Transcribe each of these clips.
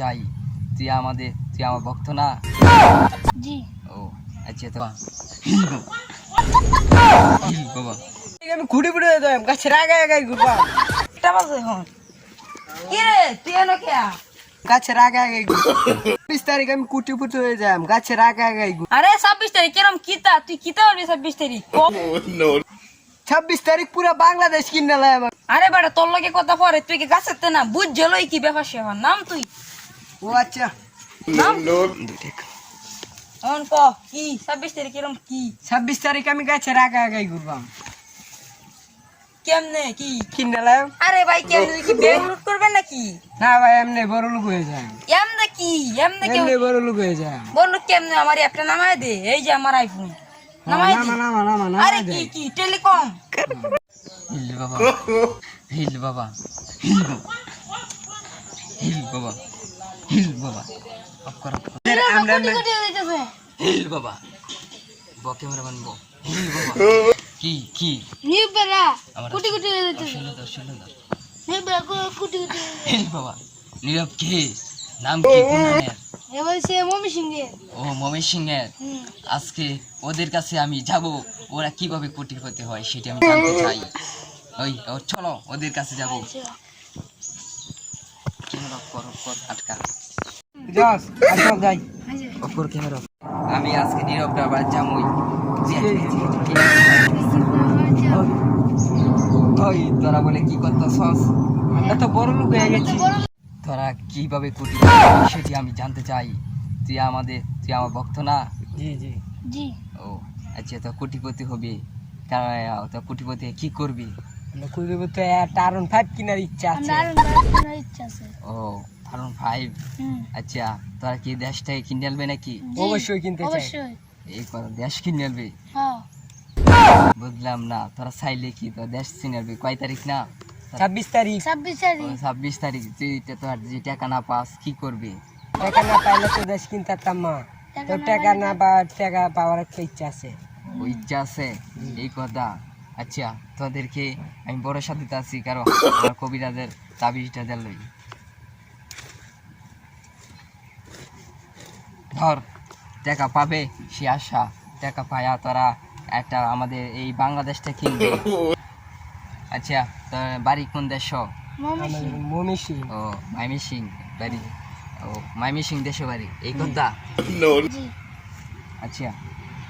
চাই তুই আমার ভক্ত না? জি। ও আচ্ছা তো বাবা আমি ঘুরে ঘুরে যেতাম গাছের আগায় আগায় ঘুরবাম। এটা বাজে এখন কি রে তুই এনো কে গাছের আগায় আগায় 20 তারিখ আমি কুটি হয়ে যাম গাছের আগায় আগায় আরে 26 তারিখ কিরম কিতা তুই কিতা বলবি 26 তারিখ 26 তারিখ পুরো বাংলাদেশ কিনে লাম। আরে বেটা তোর লগে কথা পরে তুই কি গাছেতে না বুঝ জলই কি ব্যাপার সেবা নাম তুই ও আচ্ছা নাম অন ক কি 26 তারিখ কিরম কি 26 তারিখ আমি গাছের আগায় আগায় ঘুরবাম। কেমনে কি কিনে লাম। আরে ভাই কেমনে কি ব্যাংক লুট করবে নাকি? না ভাই এমনি বড় লোক হয়ে যায়। এমনে কি এমনে কেউ এমনি বড় লোক হয়ে যায়। বললো কেমনে আমার একটা নামায় দে এই যে আমার আইফোন নামায় দে। নামা আরে কি কি টেলিকম হিল বাবা হিল বাবা হিল বাবা হিল বাবা অফ কর আমরা হিল বাবা ক্যামেরা বানবো হিল বাবা কি নিবেলা আমার কুটি কুটি শুনলো নিবেলা কুটি কুটি হিল বাবা নীরব কে নাম কি কোন নামের? এবার সে মমি সিংহে ও মমি সিংহের। আজকে ওদের কাছে আমি যাব, ওরা কিভাবে কোটিপতি হয় সেটা আমি জানতে চাই। ওই চলো ওদের কাছে যাব। ক্যামেরা অফ কর আটকা যাস আসো যাই। অপর ক্যামেরা। আমি আজকে নীরবটা আবার যামই। ওই তোরা বলে কি করতেছস? এত বড় লোক হয়ে গেছি। তোরা কিভাবে কোটিপতি হয় সেটি আমি জানতে চাই। তুই আমার ভক্ত না? জি জি জি ও আচ্ছা তো কোটিপতি হবি, তো কোটিপতি কি করবি? কুড়িব তো একটা আরন 5 কেনার ইচ্ছা আছে। ইচ্ছা আছে ও কারণ 5। আচ্ছা তোরা কি দেশটাকে কিনে আনবে নাকি? অবশ্যই কিনতে চাই। অবশ্যই এই কথা দেশ কিনে আনবে? হ্যাঁ বুঝলাম না, তোরা চাইলে কি তো দেশ কিনে আনবে? কয় তারিখ না? 26 তারিখ। 26 তারিখ 26 তারিখ। তুই তোর যে টাকা না পাস কি করবি? টাকা না পাইলে তো দেশ কিনতে পারতাম না। তো টাকা না টাকা পাওয়ার একটা ইচ্ছা আছে। ও ইচ্ছা আছে এই কথা। আচ্ছা তোদেরকে আমি বড় সাথে আছি, কারণ আমার কবিরাজের তাবিজটা দেন লই ধর। টাকা পাবে সে আশা, টাকা পায়া তোরা একটা আমাদের এই বাংলাদেশটা কিনবে। আচ্ছা তোর বাড়ি কোন দেশ? মমিষি। ও মাইমিসিং বাড়ি। ও মাইমিসিং দেশে বাড়ি এই কথা। জি আচ্ছা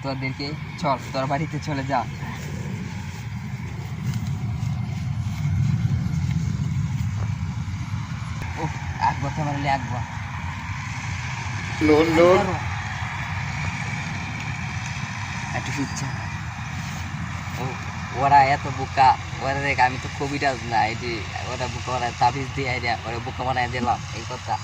তোদেরকে চল তোর বাড়িতে চলে যা। ও একবার তো মারলে একবার একটু ইচ্ছা। ও ওরা এত বোকা, ওরা দেখ আমি তো কবিরাজ না, এই যে ওরা বোকা, ওরা তাবিজ দিয়ে ওরা বোকা বানায় দিলাম এই কথা।